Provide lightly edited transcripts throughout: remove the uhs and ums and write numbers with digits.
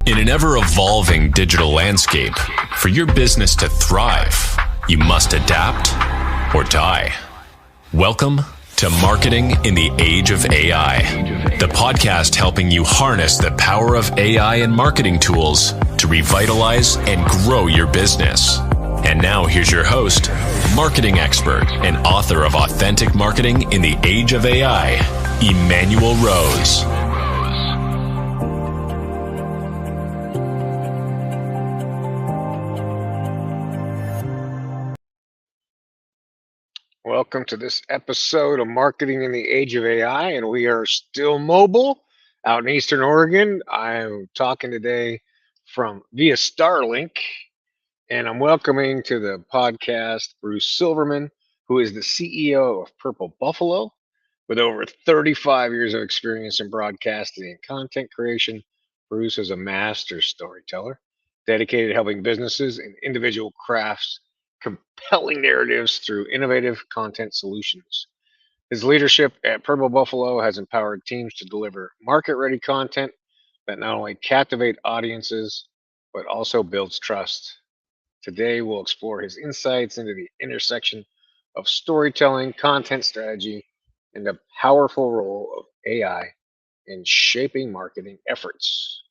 In an ever-evolving digital landscape, for your business to thrive, you must adapt or die. Welcome to Marketing in the Age of AI, the podcast helping you harness the power of AI and marketing tools to revitalize and grow your business. And now here's your host, marketing expert and author of Authentic Marketing in the Age of AI, Emanuel Rose. Welcome to this episode of Marketing in the Age of AI, and we are still mobile out in Eastern Oregon. I'm talking today from via Starlink, and I'm welcoming to the podcast Bruce Silverman, who is the CEO of Purple Buffalo, with over 35 years of experience in broadcasting and content creation. Bruce is a master storyteller, dedicated to helping businesses and individual crafts compelling narratives through innovative content solutions. His leadership at Purple Buffalo has empowered teams to deliver market-ready content that not only captivate audiences, but also builds trust. Today, we'll explore his insights into the intersection of storytelling, content strategy, and the powerful role of AI in shaping marketing efforts.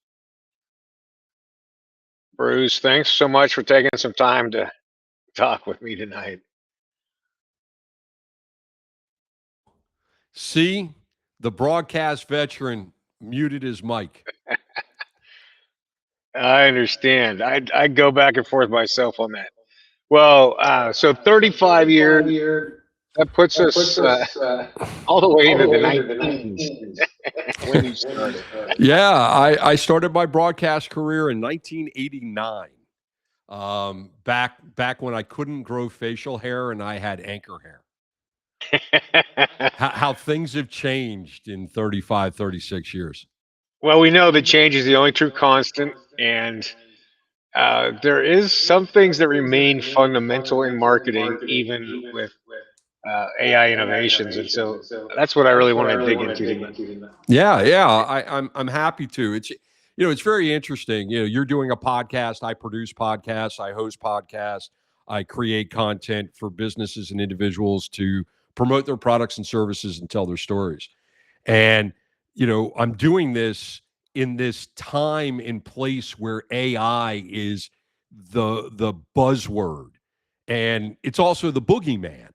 Bruce, thanks so much for taking some time to talk with me tonight. See, the broadcast veteran muted his mic. I understand. I go back and forth myself on that. Well, so 35 years, that puts us all the way into the 19s when you started. Yeah, I started my broadcast career in 1989. Back when I couldn't grow facial hair and I had anchor hair. How things have changed in 35, 36 years. Well, we know that change is the only true constant, and there is some things that remain fundamental in marketing, even with AI innovations, and so that's what I really want to dig into tonight. Yeah, I'm happy to. It's very interesting. You're doing a podcast. I produce podcasts. I host podcasts. I create content for businesses and individuals to promote their products and services and tell their stories. And I'm doing this in this time and place where AI is the buzzword, and it's also the boogeyman.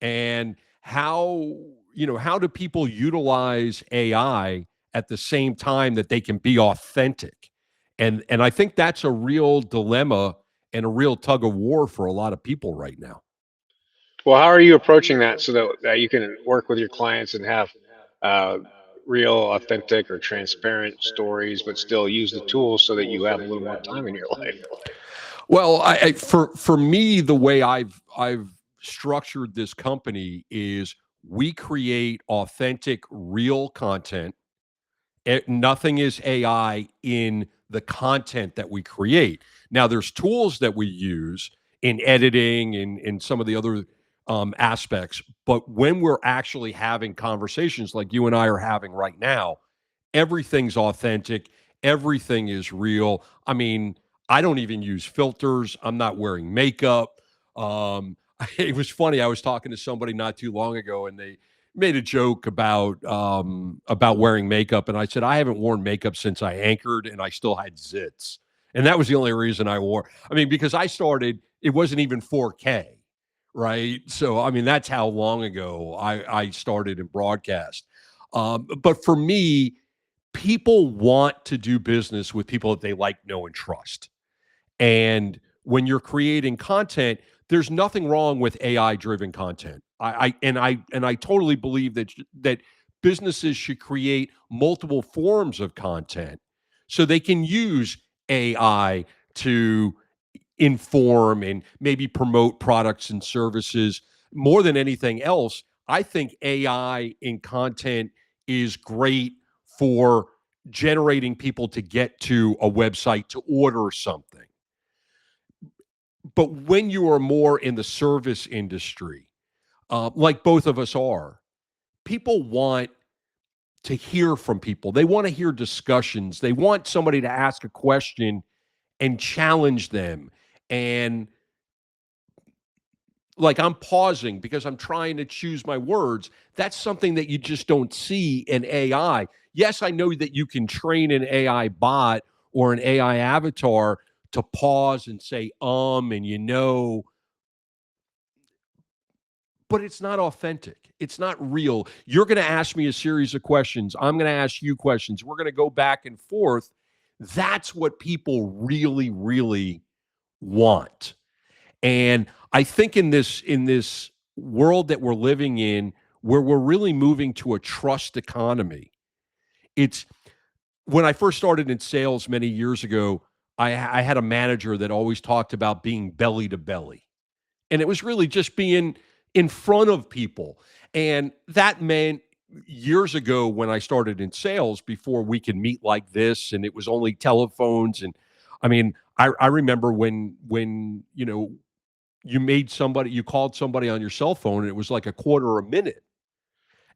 And how do people utilize AI at the same time that they can be authentic? And I think that's a real dilemma and a real tug of war for a lot of people right now. Well, how are you approaching that so that you can work with your clients and have uh, real, authentic, or transparent stories, but still use the tools so that you have a little more time in your life? Well, for me, the way I've structured this company is we create authentic, real content. Nothing is AI in the content that we create. Now, there's tools that we use in editing and in some of the other aspects, but when we're actually having conversations like you and I are having right now, everything's authentic, everything is real. I mean, I don't even use filters. I'm not wearing makeup. It was funny. I was talking to somebody not too long ago, and they made a joke about wearing makeup, and I said I haven't worn makeup since I anchored, and I still had zits, and that was the only reason I wore. I mean, because I started, it wasn't even 4K, right? So I mean, that's how long ago I started in broadcast. But for me, people want to do business with people that they like, know, and trust. And when you're creating content, there's nothing wrong with AI-driven content. I totally believe that businesses should create multiple forms of content so they can use AI to inform and maybe promote products and services. More than anything else, I think AI in content is great for generating people to get to a website to order something. But when you are more in the service industry, like both of us are, people want to hear from people. They want to hear discussions. They want somebody to ask a question and challenge them. And like, I'm pausing because I'm trying to choose my words. That's something that you just don't see in AI. Yes, I know that you can train an AI bot or an AI avatar to pause and say, and but it's not authentic. It's not real. You're going to ask me a series of questions. I'm going to ask you questions. We're going to go back and forth. That's what people really, really want. And I think in this world that we're living in, where we're really moving to a trust economy, it's when I first started in sales many years ago, I had a manager that always talked about being belly to belly. And it was really just being in front of people. And that meant years ago when I started in sales, before we could meet like this, and it was only telephones. And I mean, I remember when you called somebody on your cell phone and it was like a quarter a minute.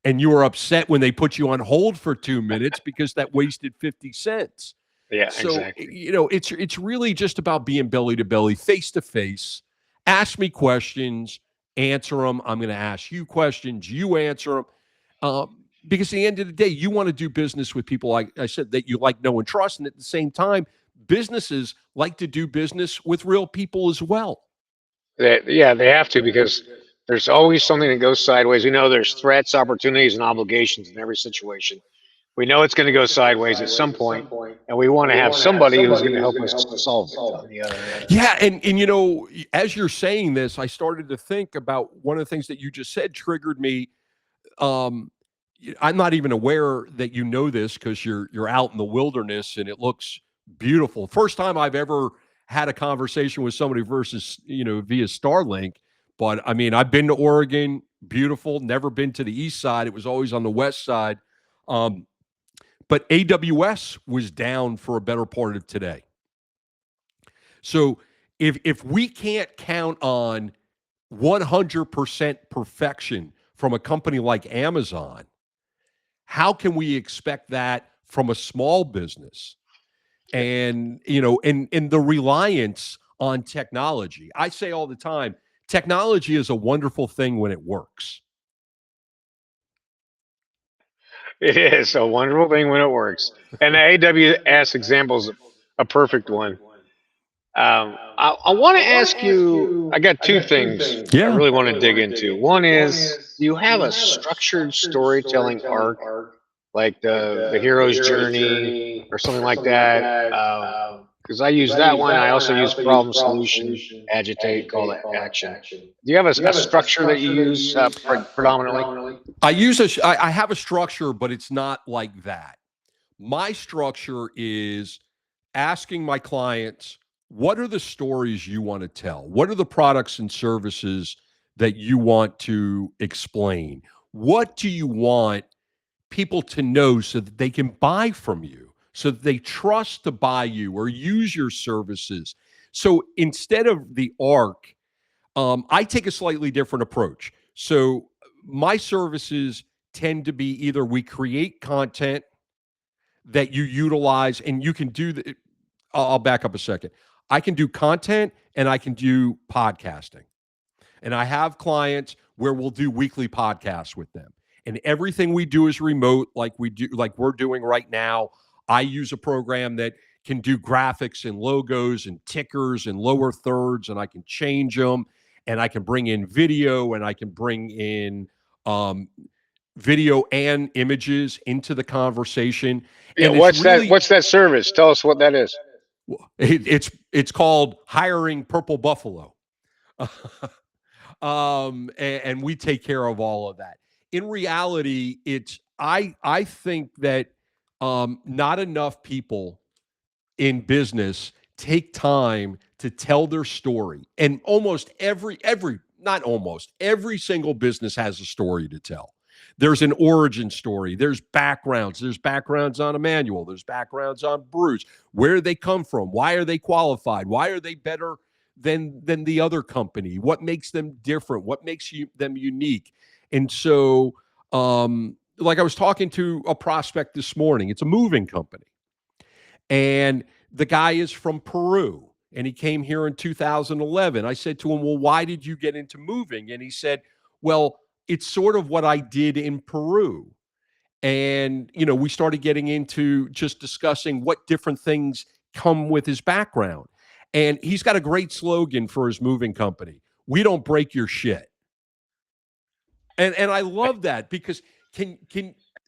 And you were upset when they put you on hold for 2 minutes because that wasted 50 cents. Yeah, So, exactly. it's really just about being belly to belly, face to face. Ask me questions, answer them. I'm going to ask you questions, you answer them. Because at the end of the day, you want to do business with people, like I said, that you like, know, and trust. And at the same time, businesses like to do business with real people as well. Yeah, they have to, because there's always something that goes sideways. We know there's threats, opportunities, and obligations in every situation. We know it's going to go sideways at some point, and we want to have somebody who's going to help us solve it on the other end. Yeah, and as you're saying this, I started to think about one of the things that you just said triggered me. Um, I'm not even aware that you know this because you're out in the wilderness and it looks beautiful. First time I've ever had a conversation with somebody versus via Starlink. But I mean, I've been to Oregon, beautiful. Never been to the east side. It was always on the west side. But AWS was down for a better part of today. So if we can't count on 100% perfection from a company like Amazon, how can we expect that from a small business? And and the reliance on technology. I say all the time, technology is a wonderful thing when it works. It is a wonderful thing when it works. And the AWS example is a perfect one. I want to ask you, I got two things I Yeah. really want to dig into. One is, do you have a structured storytelling arc, like the hero's journey or something like that? Because I use that one. I also use problem, solution, agitate, call to action. Do you have a structure that you use predominantly? I have a structure, but it's not like that. My structure is asking my clients, what are the stories you want to tell? What are the products and services that you want to explain? What do you want people to know so that they can buy from you, so that they trust to buy you or use your services? So instead of the arc, I take a slightly different approach. So my services tend to be either we create content that you utilize, and you can do the, I'll back up a second. I can do content and I can do podcasting. And I have clients where we'll do weekly podcasts with them. And everything we do is remote, like we're doing right now. I use a program that can do graphics and logos and tickers and lower thirds, and I can change them, and I can bring in video, and I can bring in video and images into the converson. Yeah, And it's really, what's that service? Tell us what that is. it's called Hiring Purple Buffalo. And we take care of all of that. In reality, I think that not enough people in business take time to tell their story. And every single business has a story to tell. There's an origin story. There's backgrounds. There's backgrounds on Emanuel. There's backgrounds on Bruce. Where do they come from? Why are they qualified? Why are they better than the other company? What makes them different? What makes them unique? And so like I was talking to a prospect this morning. It's a moving company. And the guy is from Peru and he came here in 2011. I said to him, well, why did you get into moving? And he said, well, it's sort of what I did in Peru. And, we started getting into just discussing what different things come with his background. And he's got a great slogan for his moving company. We don't break your shit. And I love that because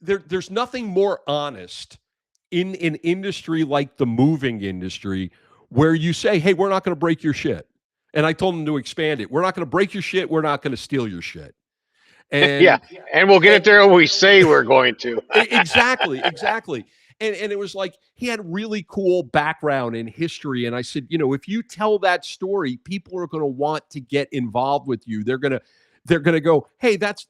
there's nothing more honest in an industry like the moving industry where you say, hey, we're not going to break your shit. And I told him to expand it. We're not going to break your shit. We're not going to steal your shit. And yeah, and we'll get it there when we say we're going to. Exactly. And it was like he had really cool background in history. And I said, if you tell that story, people are going to want to get involved with you. They're going to go, hey, that's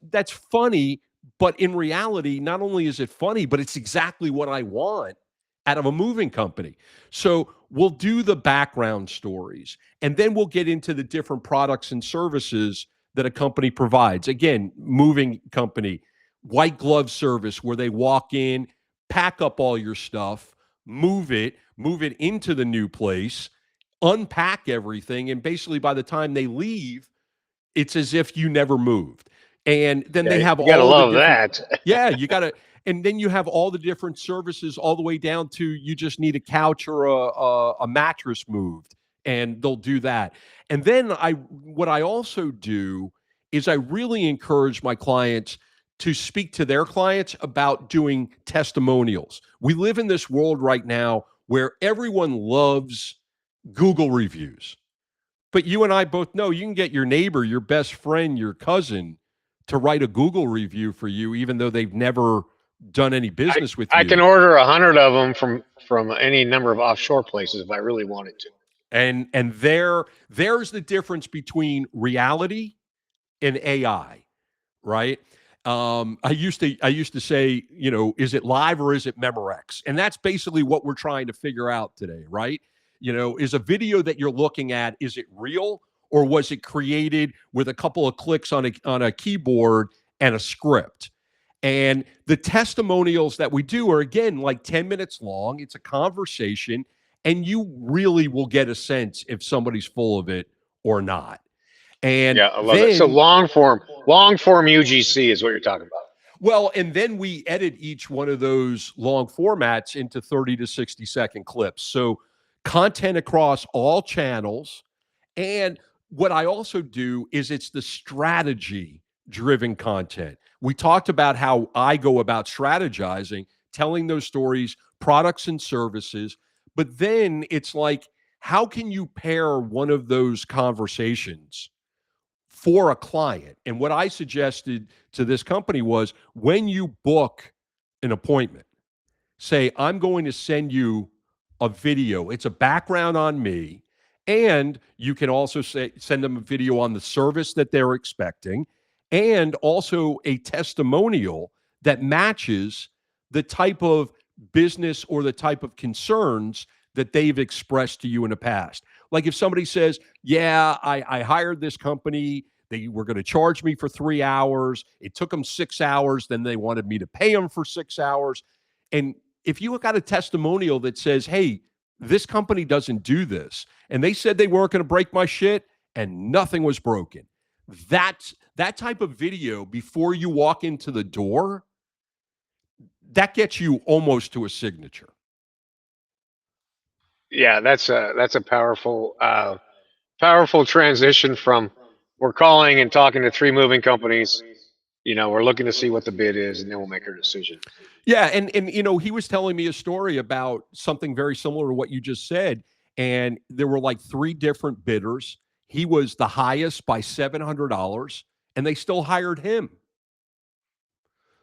funny. But in reality, not only is it funny, but it's exactly what I want out of a moving company. So we'll do the background stories, and then we'll get into the different products and services that a company provides. Again, moving company, white glove service where they walk in, pack up all your stuff, move it into the new place, unpack everything, and basically by the time they leave, it's as if you never moved. And then they have you all love the different, that. yeah, you gotta, and then you have all the different services all the way down to you just need a couch or a mattress moved, and they'll do that. And then what I also do is I really encourage my clients to speak to their clients about doing testimonials. We live in this world right now where everyone loves Google reviews. But you and I both know you can get your neighbor, your best friend, your cousin to write a Google review for you, even though they've never done any business with you. I can order 100 of them from any number of offshore places if I really wanted to. And there's the difference between reality and AI, right? I used to say, is it live or is it Memorex? And that's basically what we're trying to figure out today, right? Is a video that you're looking at, is it real or was it created with a couple of clicks on a keyboard and a script? And the testimonials that we do are, again, like 10 minutes long. It's a conversation, and you really will get a sense if somebody's full of it or not. And yeah, I love it. So long form UGC is what you're talking about. Well, and then we edit each one of those long formats into 30 to 60-second clips. So content across all channels. And what I also do is it's the strategy driven content. We talked about how I go about strategizing, telling those stories, products and services. But then it's like, how can you pair one of those conversations for a client? And what I suggested to this company was when you book an appointment, say, I'm going to send you a video. It's a background on me. And you can also send them a video on the service that they're expecting, and also a testimonial that matches the type of business or the type of concerns that they've expressed to you in the past. Like if somebody says, yeah, I hired this company. They were going to charge me for 3 hours. It took them 6 hours. Then they wanted me to pay them for 6 hours. And if you got a testimonial that says, hey, this company doesn't do this, and they said they weren't going to break my shit, and nothing was broken, that type of video before you walk into the door, that gets you almost to a signature. Yeah, that's a powerful transition from we're calling and talking to 3 moving companies. We're looking to see what the bid is, and then we'll make our decision. Yeah, and he was telling me a story about something very similar to what you just said, and there were like 3 different bidders. He was the highest by $700, and they still hired him.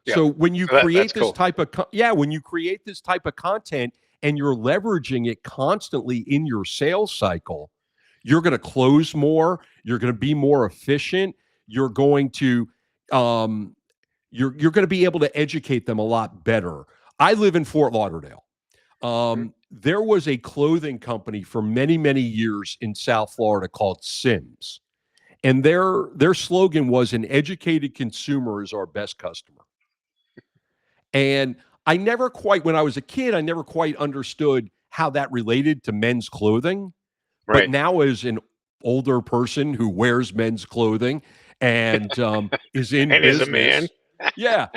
Yeah. So when you create this type of when you create this type of content and you're leveraging it constantly in your sales cycle, you're going to close more. You're going to be more efficient. You're going to you're going to be able to educate them a lot better. I live in Fort Lauderdale. There was a clothing company for many, many years in South Florida called Sims. And their slogan was, an educated consumer is our best customer. And I never quite, when I was a kid, I never quite understood how that related to men's clothing. But Right. now, as an older person who wears men's clothing and is in And as a man. business, yeah,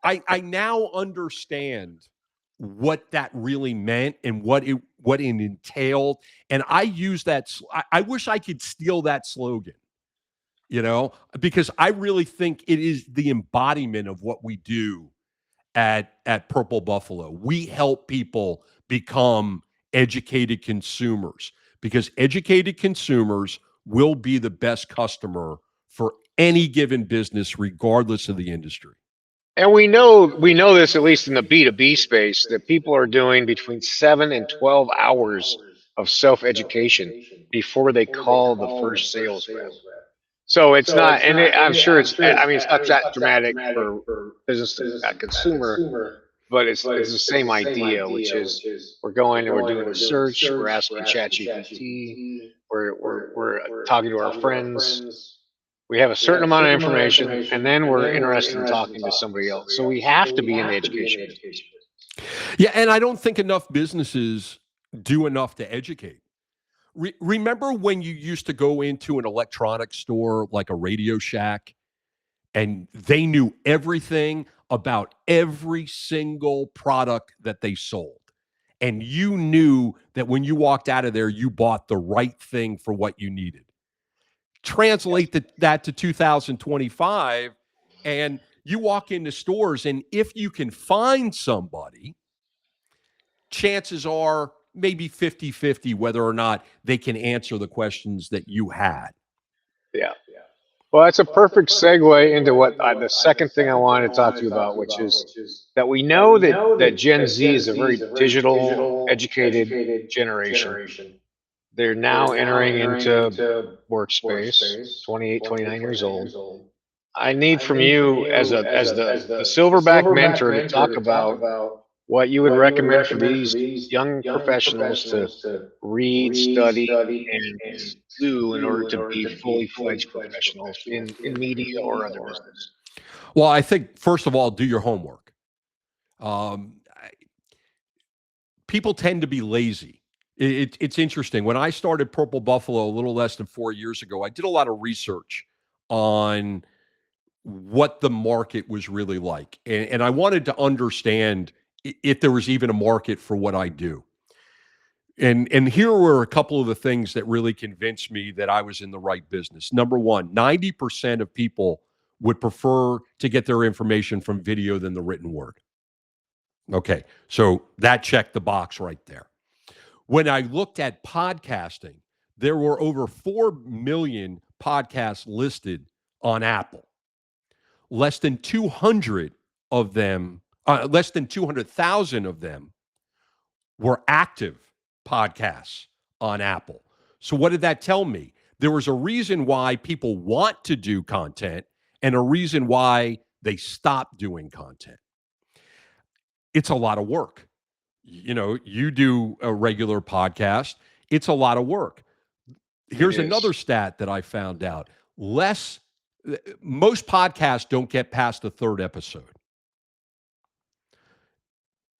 I now understand what that really meant and what it entailed. And I use that. I wish I could steal that slogan, because I really think it is the embodiment of what we do at Purple Buffalo. We help people become educated consumers, because educated consumers will be the best customer for any given business, regardless of the industry. And we know this, at least in the B2B space, that people are doing between 7 and 12 hours of self-education before they call the first sales rep. So it's not, and I'm sure I mean, it's not that dramatic for business to consumer, but it's the same idea, which is we're going and we're doing a search, we're asking ChatGPT, we're talking to our friends, we have a certain amount of information, and then we're interested in talking to somebody else. So we have to be in the education business. Yeah, and I don't think enough businesses do enough to educate. Remember when you used to go into an electronics store like a Radio Shack, and they knew everything about every single product that they sold? And you knew that when you walked out of there, you bought the right thing for what you needed. Translate that to 2025, and you walk into stores, and if you can find somebody, chances are maybe 50-50 whether or not they can answer the questions that you had. Yeah. Well, that's a perfect segue into what the second thing I wanted to talk to you about, which is that we know that Gen Z is a very digital, educated generation. They're now entering into workspace, 28, 29 years old. I need from you, as the silverback mentor, to talk about what you would recommend for these young professionals to read, study, and do in order to be fully fledged professionals in media or other business. Well, I think, first of all, do your homework. People tend to be lazy. It's interesting. When I started Purple Buffalo a little less than 4 years ago, I did a lot of research on what the market was really like. And I wanted to understand if there was even a market for what I do. And here were a couple of the things that really convinced me that I was in the right business. Number one, 90% of people would prefer to get their information from video than the written word. Okay, so that checked the box right there. When I looked at podcasting, there were over 4 million podcasts listed on Apple. Less than 200 of them, less than 200,000 of them were active podcasts on Apple. So what did that tell me? There was a reason why people want to do content and a reason why they stop doing content. It's a lot of work. You do a regular podcast, it's a lot of work. Here's another stat that I found out. Most podcasts don't get past the third episode.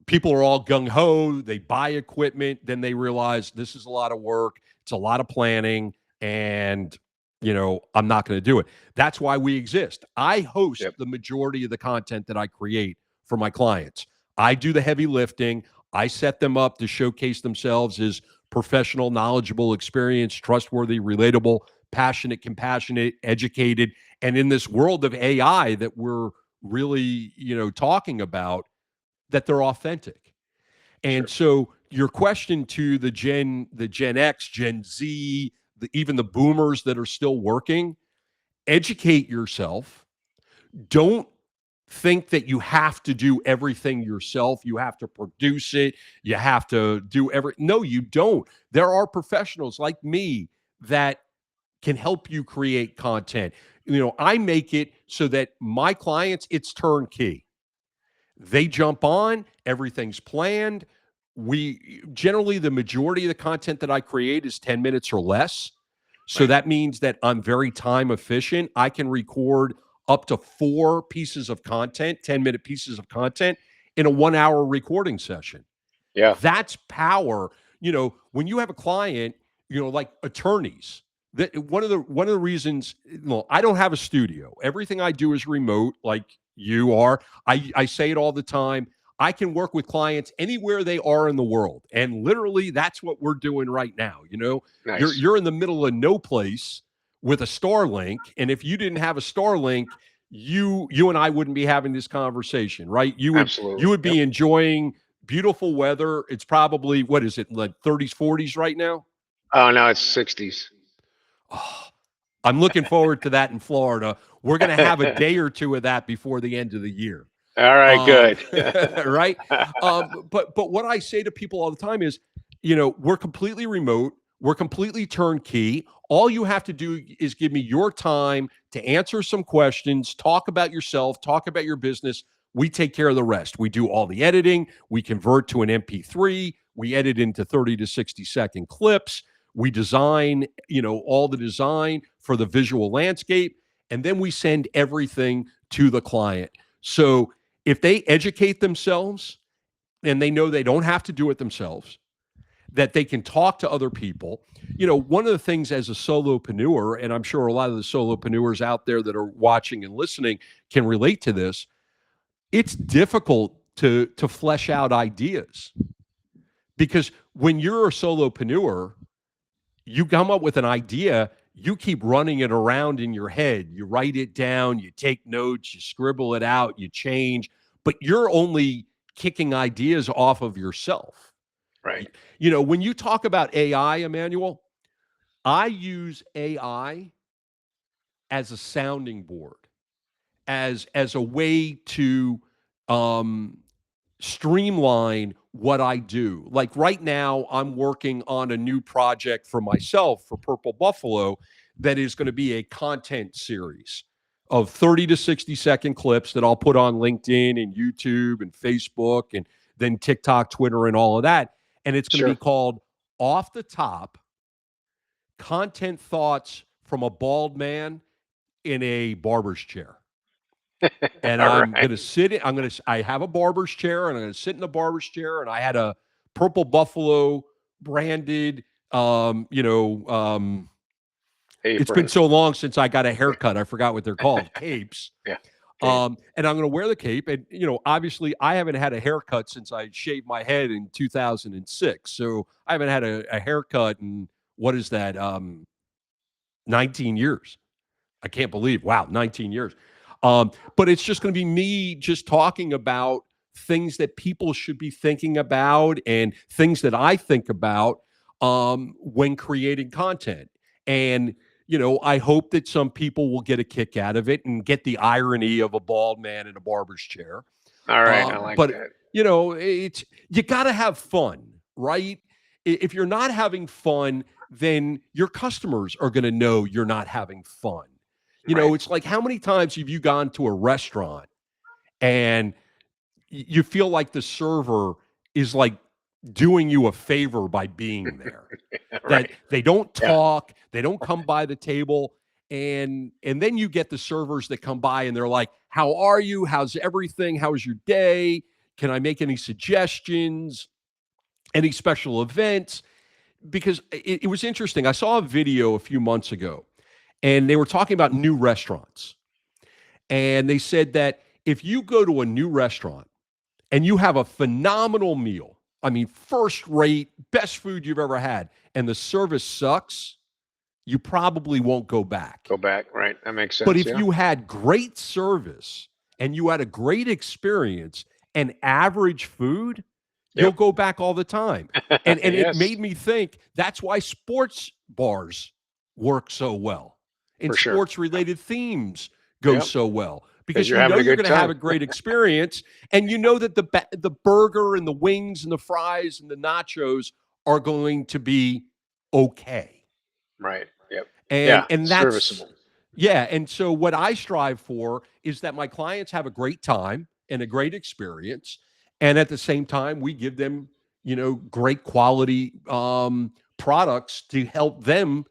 People are all gung-ho, they buy equipment, then they realize this is a lot of work, it's a lot of planning, and I'm not going to do it. That's why we exist. I host the majority of the content that I create for my clients. I do the heavy lifting. I set them up to showcase themselves as professional, knowledgeable, experienced, trustworthy, relatable, passionate, compassionate, educated. And in this world of AI that we're really, talking about, that they're authentic. And so your question to the Gen X, Gen Z, even the boomers that are still working, educate yourself. Don't think that you have to do everything yourself. You have to produce it. You have to do no, you don't. There are professionals like me that can help you create content. I make it so that my clients, it's turnkey. They jump on, everything's planned. Generally, the majority of the content that I create is 10 minutes or less. So that means that I'm very time efficient. I can record up to 4 pieces of content, 10-minute pieces of content in a 1-hour recording session. Yeah. That's power. When you have a client, like attorneys, that one of the reasons, I don't have a studio. Everything I do is remote, like you are. I say it all the time. I can work with clients anywhere they are in the world. And literally that's what we're doing right now. Nice. You're in the middle of no place with a Starlink. And if you didn't have a Starlink, you and I wouldn't be having this conversation, right? You Absolutely. would be enjoying beautiful weather. It's probably, what is it, like 30s, 40s right now? Oh, no, it's 60s. Oh, I'm looking forward to that in Florida. We're going to have a day or two of that before the end of the year. All right, good. Right. But what I say to people all the time is, we're completely remote. We're completely turnkey. All you have to do is give me your time to answer some questions, talk about yourself, talk about your business. We take care of the rest. We do all the editing. We convert to an MP3. We edit into 30 to 60-second clips. We design, all the design for the visual landscape. And then we send everything to the client. So if they educate themselves and they know they don't have to do it themselves, that they can talk to other people. One of the things as a solopreneur, and I'm sure a lot of the solopreneurs out there that are watching and listening can relate to this, it's difficult to flesh out ideas. Because when you're a solopreneur, you come up with an idea, you keep running it around in your head. You write it down, you take notes, you scribble it out, you change, but you're only kicking ideas off of yourself. Right. When you talk about AI, Emanuel, I use AI as a sounding board, as a way to streamline what I do. Like right now, I'm working on a new project for myself for Purple Buffalo that is going to be a content series of 30 to 60-second clips that I'll put on LinkedIn and YouTube and Facebook and then TikTok, Twitter, and all of that. And it's going to be called Off the Top Content Thoughts from a Bald Man in a Barber's Chair. And I'm going to sit in, I have a barber's chair and I'm going to sit in the barber's chair. And I had a Purple Buffalo branded, it's been so long since I got a haircut. I forgot what they're called. Capes. Yeah. And I'm going to wear the cape. And, obviously I haven't had a haircut since I shaved my head in 2006. So I haven't had a haircut in, what is that? 19 years. I can't believe, wow, 19 years. But it's just going to be me just talking about things that people should be thinking about and things that I think about when creating content. And, I hope that some people will get a kick out of it and get the irony of a bald man in a barber's chair. All right, I like that. It's, you got to have fun, right? If you're not having fun, then your customers are going to know you're not having fun. It's like, how many times have you gone to a restaurant and you feel like the server is like doing you a favor by being there? That they don't talk, they don't come by the table. And then you get the servers that come by and they're like, how are you? How's everything? How's your day? Can I make any suggestions? Any special events? Because it was interesting. I saw a video a few months ago and they were talking about new restaurants. And they said that if you go to a new restaurant and you have a phenomenal meal, I mean, first rate, best food you've ever had, and the service sucks, you probably won't go back. Right. That makes sense. But if you had great service and you had a great experience and average food, you'll go back all the time. And it made me think that's why sports bars work so well. And sports-related themes go so well. Because you're going to have a great experience, and you know that the burger and the wings and the fries and the nachos are going to be okay. Right. Yep. And that's serviceable. Yeah. And so what I strive for is that my clients have a great time and a great experience. And at the same time, we give them, great quality products to help them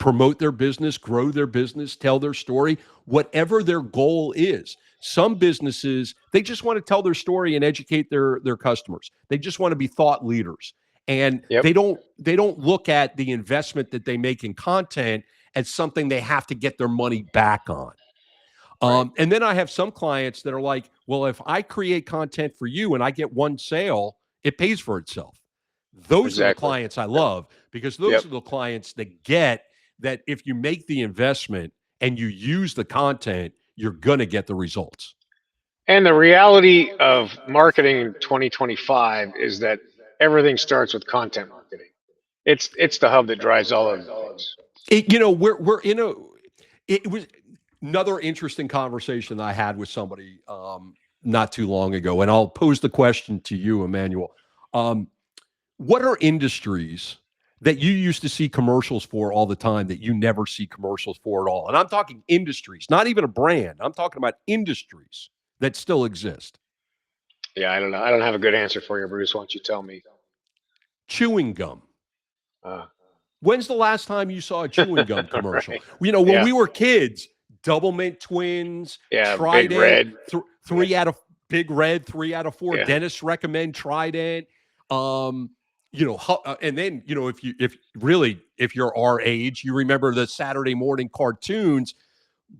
promote their business, grow their business, tell their story, whatever their goal is. Some businesses, they just want to tell their story and educate their customers. They just want to be thought leaders. And Yep. they don't look at the investment that they make in content as something they have to get their money back on. And then I have some clients that are like, well, if I create content for you and I get one sale, it pays for itself. Those are the clients I love, because those are the clients that get that if you make the investment and you use the content, you're going to get the results. And the reality of marketing in 2025 is that everything starts with content marketing. It's the hub that drives all of the things. We're in a. It was another interesting conversation that I had with somebody not too long ago, and I'll pose the question to you, Emanuel. What are industries that you used to see commercials for all the time that you never see commercials for at all? And I'm talking industries, not even a brand. I'm talking about industries that still exist. Yeah, I don't know. I don't have a good answer for you, Bruce. Why don't you tell me? Chewing gum. When's the last time you saw a chewing gum commercial? When we were kids, Double Mint Twins, Trident, Big Red. three out of Big Red, 3 out of 4. Dentists recommend Trident. And then if you're our age, you remember the Saturday morning cartoons,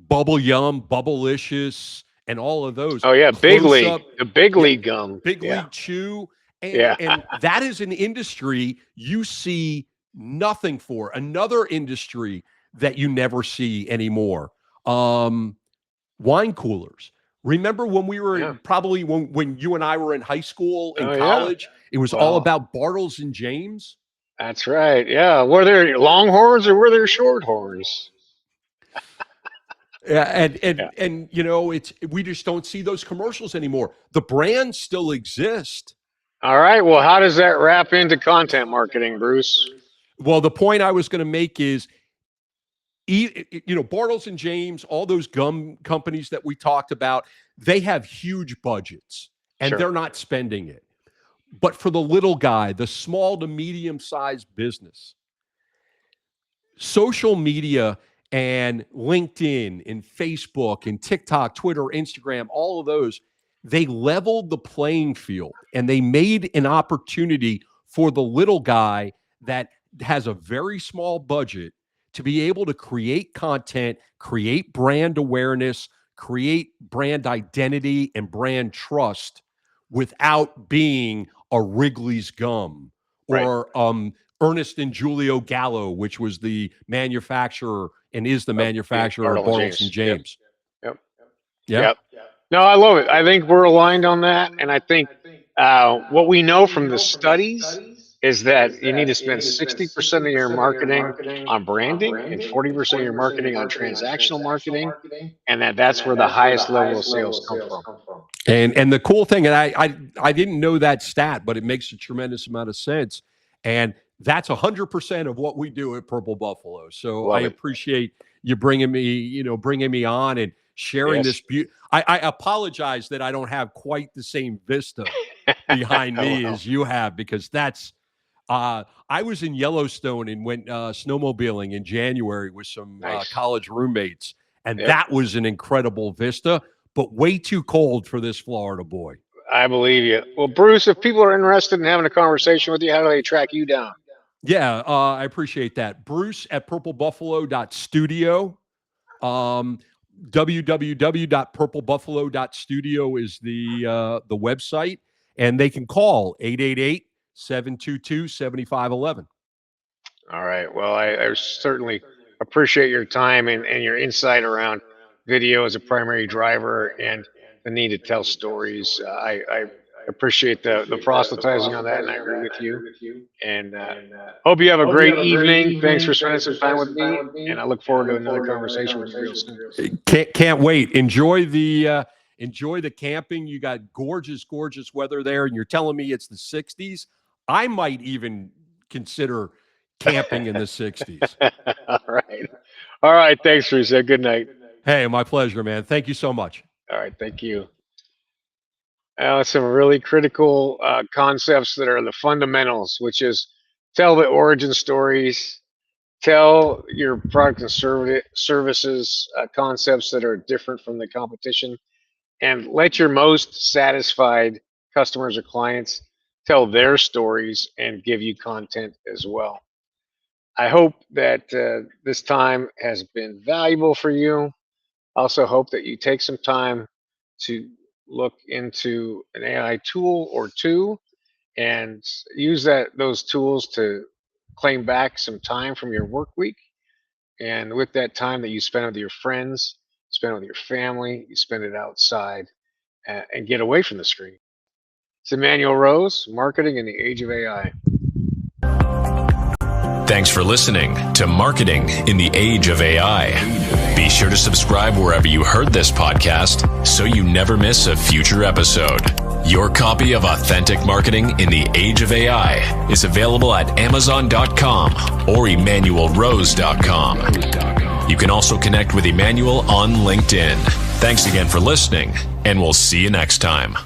Bubble Yum, Bubblicious, and all of those. Oh yeah, Big League, the Big League gum, Big League Chew, and that is an industry you see nothing for. Another industry that you never see anymore. Wine coolers. Remember when we were probably when you and I were in high school and college, it was all about Bartles and James. That's right. Yeah. Were there Longhorns or were there Shorthorns? Yeah, and we just don't see those commercials anymore. The brands still exist. All right. Well, how does that wrap into content marketing, Bruce? Well, the point I was going to make is, Bartles and James, all those gum companies that we talked about, they have huge budgets and they're not spending it. But for the little guy, the small to medium-sized business, social media and LinkedIn and Facebook and TikTok, Twitter, Instagram, all of those, they leveled the playing field and they made an opportunity for the little guy that has a very small budget to be able to create content, create brand awareness, create brand identity and brand trust without being a Wrigley's gum or Ernest and Julio Gallo, which was the manufacturer and is the manufacturer of Bartles and James. Yep. No, I love it. I think we're aligned on that. And I think what we know from the studies is that you need to spend 60% of your marketing on branding and 40% of your marketing on transactional marketing. And that's where the highest level of sales come from. And the cool thing, and I didn't know that stat, but it makes a tremendous amount of sense. And that's 100% of what we do at Purple Buffalo. So I appreciate you bringing me on and sharing this beauty. I apologize that I don't have quite the same vista behind me as you have, because that's I was in Yellowstone and went snowmobiling in January with some college roommates, and that was an incredible vista, but way too cold for this Florida boy. I believe you. Well, Bruce, if people are interested in having a conversation with you, how do they track you down? Yeah, I appreciate that. Bruce at purplebuffalo.studio. www.purplebuffalo.studio is the website, and they can call 888-722-7511. All right. Well, I certainly appreciate your time and your insight around video as a primary driver and the need to tell stories. I appreciate the proselytizing on that, and I agree with you. And hope you have a great evening. Thanks for spending some time with me, and I look forward to another conversation with you real soon. Can't wait. Enjoy the camping. You got gorgeous weather there, and you're telling me it's the 60s. I might even consider camping in the 60s. All right. Thanks, Bruce. Good night. Hey, my pleasure, man. Thank you so much. All right. Thank you. Some really critical concepts that are the fundamentals, which is tell the origin stories, Tell your product and services concepts that are different from the competition, and let your most satisfied customers or clients tell their stories and give you content as well. I hope that this time has been valuable for you. I also hope that you take some time to look into an AI tool or two and use those tools to claim back some time from your work week. And with that time that you spend with your friends, spend with your family, you spend it outside and get away from the screen. It's Emanuel Rose, Marketing in the Age of AI. Thanks for listening to Marketing in the Age of AI. Be sure to subscribe wherever you heard this podcast so you never miss a future episode. Your copy of Authentic Marketing in the Age of AI is available at Amazon.com or EmanuelRose.com. You can also connect with Emanuel on LinkedIn. Thanks again for listening, and we'll see you next time.